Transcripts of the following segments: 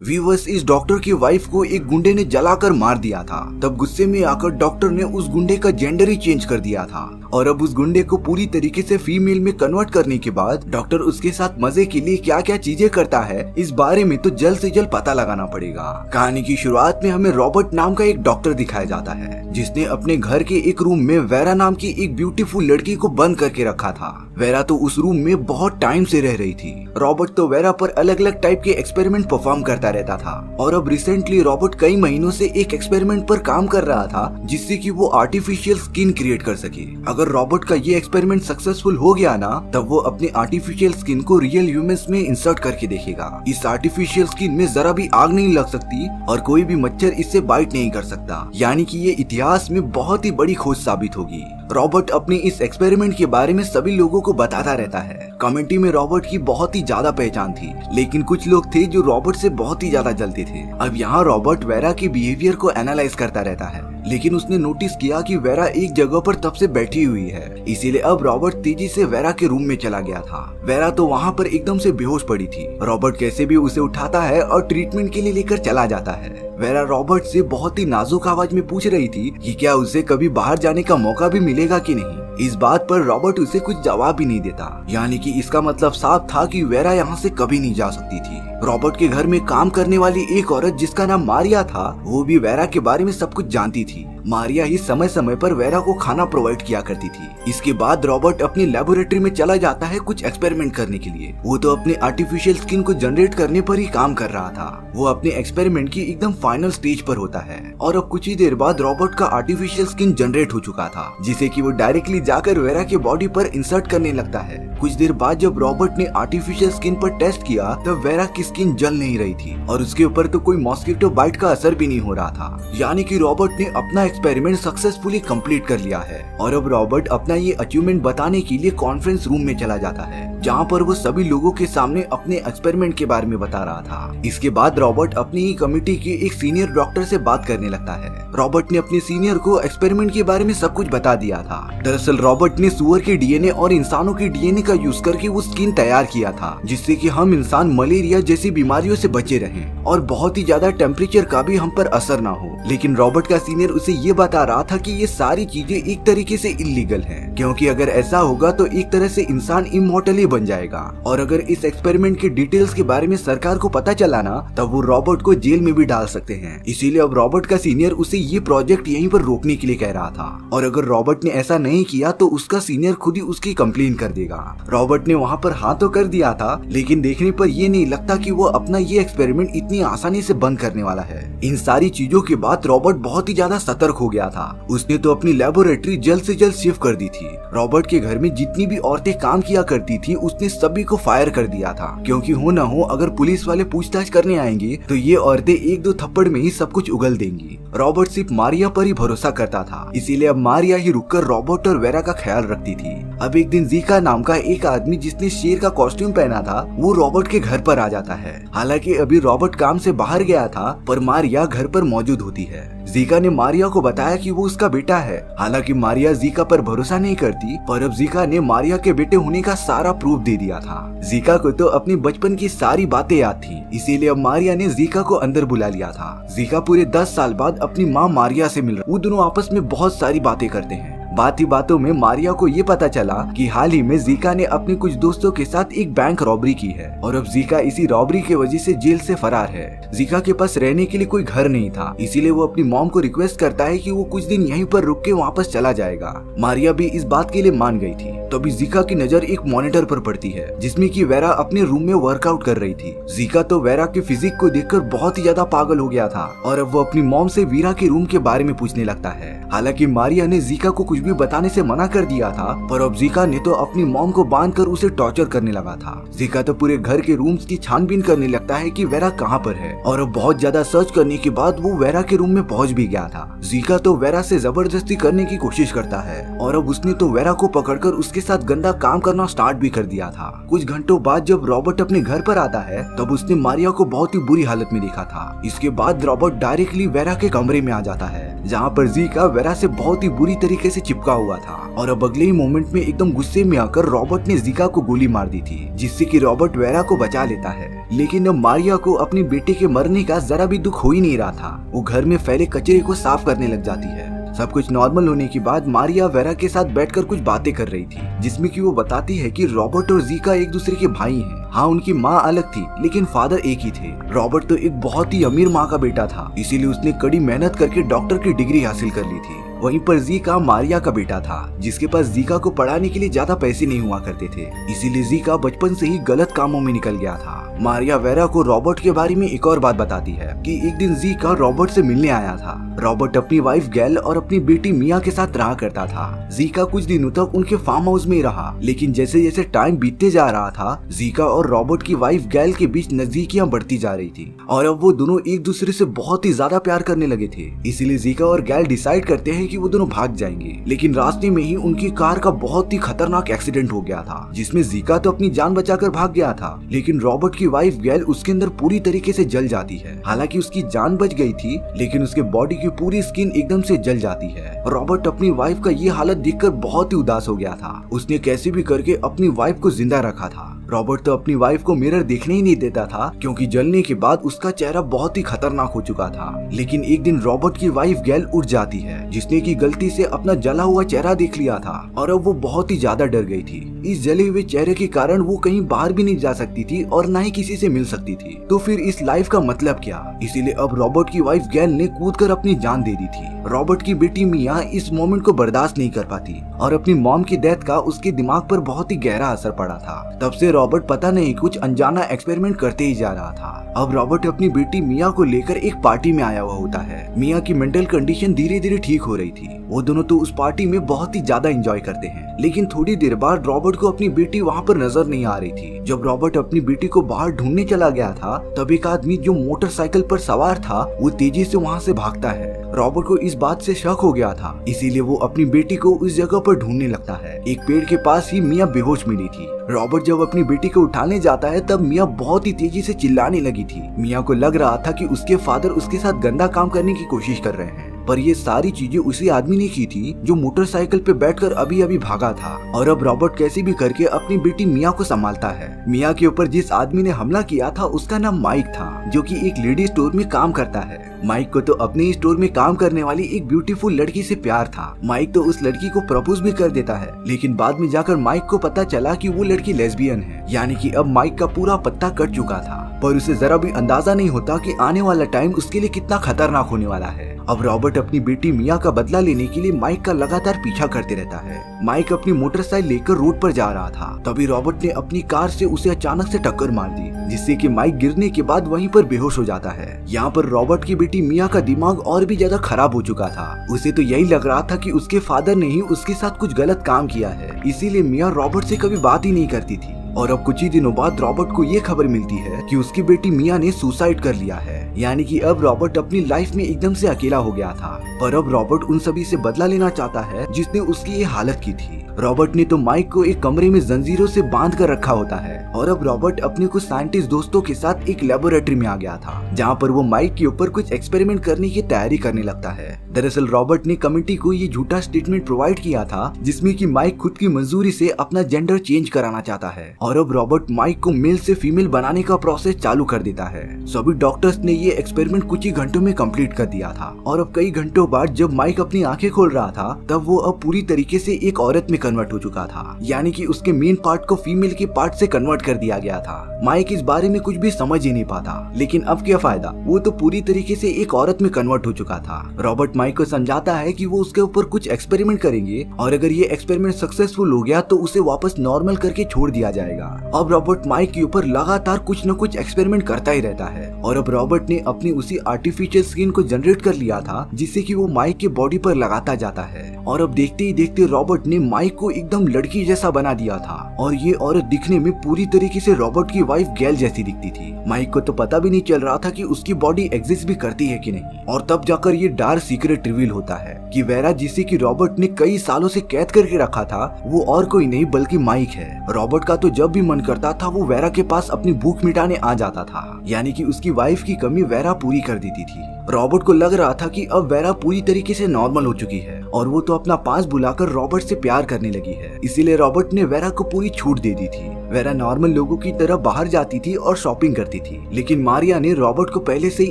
Viewers, इस doctor की wife को एक गुंडे ने जलाकर मार दिया था। तब गुस्से में आकर डॉक्टर ने उस गुंडे का जेंडर ही चेंज कर दिया था और अब उस गुंडे को पूरी तरीके से फीमेल में कन्वर्ट करने के बाद डॉक्टर उसके साथ मजे के लिए क्या क्या चीजें करता है, इस बारे में तो जल्द से जल्द पता लगाना पड़ेगा। कहानी की शुरुआत में हमें रॉबर्ट नाम का एक डॉक्टर दिखाया जाता है जिसने अपने घर के एक रूम में वेरा नाम की एक ब्यूटीफुल लड़की को बंद करके रखा था। वेरा तो उस रूम में बहुत टाइम से रह रही थी। रॉबर्ट तो वेरा पर अलग अलग टाइप के एक्सपेरिमेंट परफॉर्म करता रहता था और अब रिसेंटली रॉबर्ट कई महीनों से एक एक्सपेरिमेंट पर काम कर रहा था जिससे कि वो आर्टिफिशियल स्किन क्रिएट कर सके। अगर रॉबर्ट का ये एक्सपेरिमेंट सक्सेसफुल हो गया ना, तब वो अपने आर्टिफिशियल स्किन को रियल ह्यूमंस में इंसर्ट करके देखेगा। इस आर्टिफिशियल स्किन में जरा भी आग नहीं लग सकती और कोई भी मच्छर इससे बाइट नहीं कर सकता, यानी कि ये इतिहास में बहुत ही बड़ी खोज साबित होगी। रॉबर्ट अपने इस एक्सपेरिमेंट के बारे में सभी लोगों को बताता रहता है। कम्युनिटी में रॉबर्ट की बहुत ही ज्यादा पहचान थी, लेकिन कुछ लोग थे जो रॉबर्ट से बहुत ही ज्यादा जलते थे। अब यहाँ रॉबर्ट वेरा के बिहेवियर को एनालाइज करता रहता है, लेकिन उसने नोटिस किया कि वेरा एक जगह पर तब से बैठी हुई है, इसीलिए अब रॉबर्ट तेजी से वेरा के रूम में चला गया था। वेरा तो वहाँ पर एकदम से बेहोश पड़ी थी। रॉबर्ट कैसे भी उसे उठाता है और ट्रीटमेंट के लिए लेकर चला जाता है। वेरा रॉबर्ट से बहुत ही नाजुक आवाज में पूछ रही थी कि क्या उसे कभी बाहर जाने का मौका भी मिलेगा कि नहीं। इस बात पर रॉबर्ट उसे कुछ जवाब ही नहीं देता, यानी कि इसका मतलब साफ था कि वेरा यहाँ से कभी नहीं जा सकती थी। रॉबर्ट के घर में काम करने वाली एक औरत जिसका नाम मारिया था, वो भी वेरा के बारे में सब कुछ जानती थी। मारिया ही समय समय पर वेरा को खाना प्रोवाइड किया करती थी। इसके बाद रॉबर्ट अपनी लेबोरेटरी में चला जाता है कुछ एक्सपेरिमेंट करने के लिए। वो तो अपने आर्टिफिशियल स्किन को जनरेट करने पर ही काम कर रहा था। वो अपने एक्सपेरिमेंट की एकदम फाइनल स्टेज पर होता है और अब कुछ ही देर बाद रॉबर्ट का आर्टिफिशियल स्किन जनरेट हो चुका था, जिसे कि वो डायरेक्टली जाकर वेरा के बॉडी पर इंसर्ट करने लगता है। कुछ देर बाद जब रॉबर्ट ने आर्टिफिशियल स्किन पर टेस्ट किया, तब वेरा की स्किन जल नहीं रही थी और उसके ऊपर तो कोई मॉस्किटो बाइट का असर भी नहीं हो रहा था, यानी कि रॉबर्ट ने अपना एक्सपेरिमेंट सक्सेसफुली कंप्लीट कर लिया है। और अब रॉबर्ट अपना ये अचीवमेंट बताने के लिए कॉन्फ्रेंस रूम में चला जाता है, जहाँ पर वो सभी लोगों के सामने अपने एक्सपेरिमेंट के बारे में बता रहा था। इसके बाद रॉबर्ट अपनी ही कमेटी के एक सीनियर डॉक्टर से बात करने लगता है। रॉबर्ट ने अपने सीनियर को एक्सपेरिमेंट के बारे में सब कुछ बता दिया था। दरअसल रॉबर्ट ने सुअर के डीएनए और इंसानों के डीएनए का यूज करके वो स्किन तैयार किया था, जिससे कि हम इंसान मलेरिया जैसी बीमारियों से बचे रहें और बहुत ही ज्यादा टेम्परेचर का भी हम पर असर ना हो। लेकिन रॉबर्ट का सीनियर उसे ये बता रहा था कि ये सारी चीजें एक तरीके से इलीगल हैं, क्योंकि अगर ऐसा होगा तो एक तरह से इंसान इमॉर्टल बन जाएगा और अगर इस एक्सपेरिमेंट के डिटेल्स के बारे में सरकार को पता चला ना, तब वो रॉबर्ट को जेल में भी डाल सकते हैं। इसीलिए अब रॉबर्ट का सीनियर उसे ये प्रोजेक्ट यहीं पर रोकने के लिए कह रहा था और अगर रॉबर्ट ने ऐसा नहीं किया तो उसका सीनियर खुद ही उसकी कंप्लेन कर देगा। रॉबर्ट ने वहाँ पर हाँ तो कर दिया था, लेकिन देखने पर ये नहीं लगता कि वो अपना ये एक्सपेरिमेंट इतनी आसानी से बंद करने वाला है। इन सारी चीजों के बाद रॉबर्ट बहुत ही ज्यादा सतर्क हो गया था। उसने तो अपनी लेबोरेटरी जल्द से जल्द शिफ्ट कर दी थी। रॉबर्ट के घर में जितनी भी औरतें काम किया करती थी, उसने सभी को फायर कर दिया था, क्योंकि हो न हो अगर पुलिस वाले पूछताछ करने आएंगे तो ये औरतें एक दो थप्पड़ में ही सब कुछ उगल देंगी। रॉबर्ट सिर्फ मारिया पर ही भरोसा करता था, इसीलिए अब मारिया ही रुककर रॉबर्ट और वेरा का ख्याल रखती थी। अब एक दिन जीका नाम का एक आदमी जिसने शेर का कॉस्ट्यूम पहना था, वो रॉबर्ट के घर पर आ जाता है। हालांकि अभी रॉबर्ट काम से बाहर गया था, पर मारिया घर पर मौजूद होती है। जीका ने मारिया को बताया कि वो उसका बेटा है। हालांकि मारिया जीका पर भरोसा नहीं करती, पर अब जीका ने मारिया के बेटे होने का सारा प्रूफ दे दिया था। जीका को तो अपने बचपन की सारी बातें याद थी, इसीलिए अब मारिया ने जीका को अंदर बुला लिया था। जीका पूरे 10 साल बाद अपनी माँ मारिया से मिल रहा। वो दोनों आपस में बहुत सारी बातें करते हैं। बात ही बातों में मारिया को ये पता चला कि हाल ही में जीका ने अपने कुछ दोस्तों के साथ एक बैंक रॉबरी की है और अब जीका इसी रॉबरी की वजह से जेल से फरार है। जीका के पास रहने के लिए कोई घर नहीं था, इसीलिए वो अपनी मॉम को रिक्वेस्ट करता है कि वो कुछ दिन यहीं पर रुक के वापस चला जाएगा। मारिया भी इस बात के लिए मान गई थी। तभी जीका की नजर एक मॉनिटर पर पड़ती है, जिसमें कि वेरा अपने रूम में वर्कआउट कर रही थी। जीका तो वेरा के फिजिक को देखकर बहुत ही ज्यादा पागल हो गया था और अब वो अपनी मॉम से वीरा के रूम के बारे में पूछने लगता है। हालांकि मारिया ने जीका को कुछ भी बताने से मना कर दिया था, पर अब जीका ने तो अपनी मॉम को बांधकर उसे टॉर्चर करने लगा था। जीका तो पूरे घर के रूम्स की छानबीन करने लगता है कि वेरा कहाँ पर है और अब बहुत ज्यादा सर्च करने के बाद वो वेरा के रूम में पहुँच भी गया था। जीका तो वेरा से जबरदस्ती करने की कोशिश करता है और अब उसने तो वेरा को पकड़कर उसके साथ गंदा काम करना स्टार्ट भी कर दिया था। कुछ घंटों बाद जब रॉबर्ट अपने घर पर आता है, तब उसने मारिया को बहुत ही बुरी हालत में देखा था। इसके बाद रॉबर्ट डायरेक्टली वेरा के कमरे में आ जाता है, जहाँ पर जीका वेरा से बहुत ही बुरी तरीके से चिपका हुआ था और अब अगले ही मोमेंट में एकदम गुस्से में आकर रॉबर्ट ने जीका को गोली मार दी थी, जिससे कि रॉबर्ट वेरा को बचा लेता है। लेकिन अब मारिया को अपनी बेटे के मरने का जरा भी दुख हो ही नहीं रहा था। वो घर में फैले कचरे को साफ करने लग जाती है। सब कुछ नॉर्मल होने के बाद मारिया वेरा के साथ बैठकर कुछ बातें कर रही थी, जिसमें कि वो बताती है कि रॉबर्ट और जीका एक दूसरे के भाई हैं। हाँ, उनकी माँ अलग थी लेकिन फादर एक ही थे। रॉबर्ट तो एक बहुत ही अमीर माँ का बेटा था, इसीलिए उसने कड़ी मेहनत करके डॉक्टर की डिग्री हासिल कर ली थी। वहीं पर जीका मारिया का बेटा था, जिसके पास जीका को पढ़ाने के लिए ज्यादा पैसे नहीं हुआ करते थे, इसीलिए जीका बचपन से ही गलत कामों में निकल गया था। मारिया वेरा को रॉबर्ट के बारे में एक और बात बताती है कि एक दिन जीका रॉबर्ट से मिलने आया था। रॉबर्ट अपनी वाइफ गैल और अपनी बेटी मिया के साथ रहा करता था। जीका कुछ दिनों तक उनके फार्म हाउस में रहा, लेकिन जैसे जैसे टाइम बीतते जा रहा था, जीका और रॉबर्ट की वाइफ गैल के बीच नजदीकियां बढ़ती जा रही थी और अब वो दोनों एक दूसरे से बहुत ही ज्यादा प्यार करने लगे थे। इसीलिए जीका और गैल डिसाइड करते हैं कि वो दोनों भाग जाएंगे, लेकिन रास्ते में ही उनकी कार का बहुत ही खतरनाक एक्सीडेंट हो गया था, जिसमें जीका तो अपनी जान बचाकर भाग गया था, लेकिन रॉबर्ट की वाइफ गैल उसके अंदर पूरी तरीके से जल जाती है। हालांकि उसकी जान बच गई थी, लेकिन उसके बॉडी की पूरी स्किन एकदम से जल जाती है। रॉबर्ट अपनी वाइफ का ये हालत देखकर बहुत ही उदास हो गया था। उसने कैसे भी करके अपनी वाइफ को जिंदा रखा था। रॉबर्ट तो अपनी वाइफ को मिरर देखने ही नहीं देता था, क्योंकि जलने के बाद उसका चेहरा बहुत ही खतरनाक हो चुका था। लेकिन एक दिन रॉबर्ट की वाइफ गैल उठ जाती है, जिसने की गलती से अपना जला हुआ चेहरा देख लिया था और अब वो बहुत ही ज्यादा डर गई थी। इस जले हुए चेहरे के कारण वो कहीं बाहर भी नहीं जा सकती थी और न ही किसी से मिल सकती थी। तो फिर इस लाइफ का मतलब क्या? इसीलिए अब रॉबर्ट की वाइफ गैल ने कूदकर अपनी जान दे दी थी। रॉबर्ट की बेटी मिया इस मोमेंट को बर्दाश्त नहीं कर पाती और अपनी मॉम की डेथ का उसके दिमाग पर बहुत ही गहरा असर पड़ा था। तब से रॉबर्ट पता नहीं कुछ अनजाना एक्सपेरिमेंट करते ही जा रहा था। अब रॉबर्ट अपनी बेटी मिया को लेकर एक पार्टी में आया हुआ होता है। मिया की मेंटल कंडीशन धीरे धीरे ठीक हो रही थी। वो दोनों तो उस पार्टी में बहुत ही ज्यादा एंजॉय करते हैं, लेकिन थोड़ी देर बाद रॉबर्ट को अपनी बेटी वहाँ पर नजर नहीं आ रही थी। जब रॉबर्ट अपनी बेटी को बाहर ढूंढने चला गया था, तब एक आदमी जो मोटरसाइकिल पर सवार था वो तेजी से वहाँ से भागता है। रॉबर्ट को इस बात से शक हो गया था, इसीलिए वो अपनी बेटी को उस जगह पर ढूंढने लगता है। एक पेड़ के पास ही मिया बेहोश मिली थी। रॉबर्ट जब अपनी बेटी को उठाने जाता है, तब मिया बहुत ही तेजी से चिल्लाने लगी थी। मिया को लग रहा था कि उसके फादर उसके साथ गंदा काम करने की कोशिश कर रहे हैं, पर ये सारी चीजें उसी आदमी ने की थी जो मोटरसाइकिल पे बैठकर अभी अभी भागा था। और अब रॉबर्ट कैसे भी करके अपनी बेटी मिया को संभालता है। मिया के ऊपर जिस आदमी ने हमला किया था उसका नाम माइक था, जो कि एक लेडी स्टोर में काम करता है। माइक को तो अपने ही स्टोर में काम करने वाली एक ब्यूटीफुल लड़की से प्यार था। माइक तो उस लड़की को प्रपोज भी कर देता है, लेकिन बाद में जाकर माइक को पता चला कि वो लड़की लेस्बियन है, यानी कि अब माइक का पूरा पत्ता कट चुका था। पर उसे जरा भी अंदाजा नहीं होता कि आने वाला टाइम उसके लिए कितना खतरनाक होने वाला है। अब रॉबर्ट अपनी बेटी मिया का बदला लेने के लिए माइक का लगातार पीछा करते रहता है। माइक अपनी मोटरसाइकिल लेकर रोड पर जा रहा था, तभी रॉबर्ट ने अपनी कार से उसे अचानक से टक्कर मार दी, जिससे कि माइक गिरने के बाद वहीं पर बेहोश हो जाता है। यहाँ पर रॉबर्ट की बेटी मिया का दिमाग और भी ज्यादा खराब हो चुका था। उसे तो यही लग रहा था कि उसके फादर ने ही उसके साथ कुछ गलत काम किया है, इसीलिए मिया रॉबर्ट से कभी बात ही नहीं करती थी। और अब कुछ ही दिनों बाद रॉबर्ट को ये खबर मिलती है कि उसकी बेटी मिया ने सुसाइड कर लिया है, यानी कि अब रॉबर्ट अपनी लाइफ में एकदम से अकेला हो गया था। पर अब रॉबर्ट उन सभी से बदला लेना चाहता है जिसने उसकी ये हालत की थी। रॉबर्ट ने तो माइक को एक कमरे में जंजीरों से बांध कर रखा होता है और अब रॉबर्ट अपने कुछ साइंटिस्ट दोस्तों के साथ एक लेबोरेटरी में आ गया था, जहाँ पर वो माइक के ऊपर कुछ एक्सपेरिमेंट करने की तैयारी करने लगता है। दरअसल रॉबर्ट ने कमिटी को ये झूठा स्टेटमेंट प्रोवाइड किया था, जिसमें कि माइक खुद की मंजूरी से अपना जेंडर चेंज कराना चाहता है और अब रॉबर्ट माइक को मेल से फीमेल बनाने का प्रोसेस चालू कर देता है। सभी डॉक्टर्स ने ये एक्सपेरिमेंट कुछ ही घंटों में कंप्लीट कर दिया था और अब कई घंटों बाद जब माइक अपनी आंखें खोल रहा था, तब वो अब पूरी तरीके से एक औरत में कन्वर्ट हो चुका था, यानी कि उसके मेन पार्ट को फीमेल के पार्ट से कन्वर्ट कर दिया गया था। माइक इस बारे में कुछ भी समझ ही नहीं पाता, लेकिन अब क्या फायदा, वो तो पूरी तरीके से एक औरत में कन्वर्ट हो चुका था। रॉबर्ट माइक को समझाता है कि वो उसके ऊपर कुछ एक्सपेरिमेंट करेंगे और अगर ये एक्सपेरिमेंट सक्सेसफुल हो गया तो उसे वापस नॉर्मल करके छोड़ दिया जाएगा। अब रॉबर्ट माइक के ऊपर लगातार कुछ न कुछ एक्सपेरिमेंट करता ही रहता है और अब रॉबर्ट ने अपनी उसी आर्टिफिशियल स्किन को जनरेट कर लिया था, जिससे कि वो माइक के बॉडी पर लगाता जाता है। और अब देखते ही देखते रॉबर्ट ने माइक को एकदम लड़की जैसा बना दिया था और ये औरत दिखने में पूरी तरीके से रॉबर्ट की वाइफ गैल जैसी दिखती थी। माइक को तो पता भी नहीं चल रहा था कि उसकी बॉडी एग्जिस्ट भी करती है कि नहीं। और तब जाकर ये डार्क सीक्रेट रिवील होता है कि वेरा, जिसे कि रॉबर्ट ने कई सालों से कैद करके रखा था, वो और कोई नहीं बल्कि माइक है। रॉबर्ट का तो जब भी मन करता था वो वेरा के पास अपनी भूख मिटाने आ जाता था, यानी कि उसकी वाइफ की कमी वेरा पूरी कर देती थी। रॉबर्ट को लग रहा था कि अब वेरा पूरी तरीके से नॉर्मल हो चुकी है और वो तो अपना पास बुलाकर रॉबर्ट से प्यार करने लगी है, इसीलिए रॉबर्ट ने वेरा को पूरी छूट दे दी थी। वेरा नॉर्मल लोगों की तरह बाहर जाती थी और शॉपिंग करती थी, लेकिन मारिया ने रॉबर्ट को पहले से ही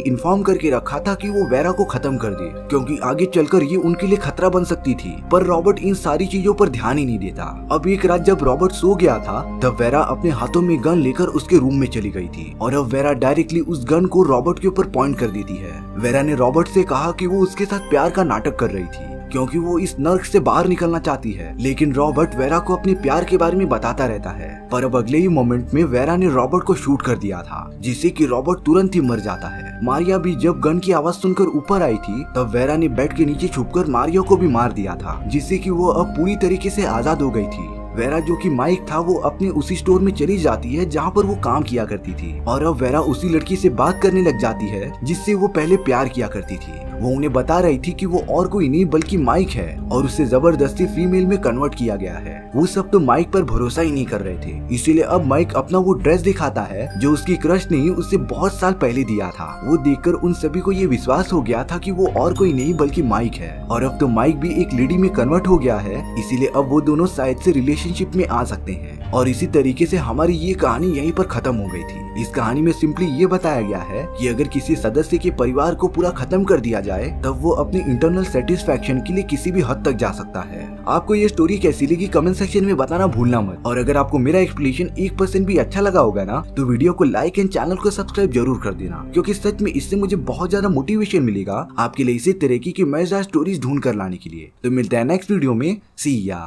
इन्फॉर्म करके रखा था कि वो वेरा को खत्म कर दे, क्योंकि आगे चलकर ये उनके लिए खतरा बन सकती थी। पर रॉबर्ट इन सारी चीजों पर ध्यान ही नहीं देता। अब एक रात जब रॉबर्ट सो गया था तब वेरा अपने हाथों में गन लेकर उसके रूम में चली गई थी और अब वेरा डायरेक्टली उस गन को रॉबर्ट के ऊपर पॉइंट कर देती है। वेरा ने रॉबर्ट से कहा कि वो उसके साथ प्यार का नाटक कर रही थी क्योंकि वो इस नर्क से बाहर निकलना चाहती है, लेकिन रॉबर्ट वेरा को अपने प्यार के बारे में बताता रहता है। पर अब अगले ही मोमेंट में वेरा ने रॉबर्ट को शूट कर दिया था, जिससे कि रॉबर्ट तुरंत ही मर जाता है। मारिया भी जब गन की आवाज सुनकर ऊपर आई थी तब वेरा ने बेड के नीचे छुपकर मारिया को भी मार दिया था, जिससे कि वो अब पूरी तरीके से आजाद हो गई थी। वेरा जो कि माइक था वो अपने उसी स्टोर में चली जाती है जहाँ पर वो काम किया करती थी और अब वेरा उसी लड़की से बात करने लग जाती है जिससे वो पहले प्यार किया करती थी। वो उन्हें बता रही थी कि वो और कोई नहीं बल्कि माइक है और उसे जबरदस्ती फीमेल में कन्वर्ट किया गया है। वो सब तो माइक पर भरोसा ही नहीं कर रहे थे, इसीलिए अब माइक अपना वो ड्रेस दिखाता है जो उसकी क्रश ने उससे बहुत साल पहले दिया था। वो देखकर उन सभी को ये विश्वास हो गया था कि वो और कोई नहीं बल्कि माइक है और अब तो माइक भी एक लेडी में कन्वर्ट हो गया है, इसीलिए अब वो दोनों शायद से रिलेशनशिप में आ सकते हैं। और इसी तरीके से हमारी ये कहानी यहीं पर खत्म हो गई थी। इस कहानी में सिंपली ये बताया गया है कि अगर किसी सदस्य के परिवार को पूरा खत्म कर दिया जाए तब वो अपनी इंटरनल सेटिस्फैक्शन के लिए किसी भी हद तक जा सकता है। आपको ये स्टोरी कैसी लगी कमेंट सेक्शन में बताना भूलना मत, और अगर आपको मेरा एक्सप्लेनेशन 1% भी अच्छा लगा होगा ना तो वीडियो को लाइक एंड चैनल को सब्सक्राइब जरूर कर देना, क्योंकि सच में इससे मुझे बहुत ज्यादा मोटिवेशन मिलेगा आपके लिए इसी तरह की मजेदार स्टोरीज ढूंढ कर लाने के लिए। तो मिलते हैं नेक्स्ट वीडियो में, सी या।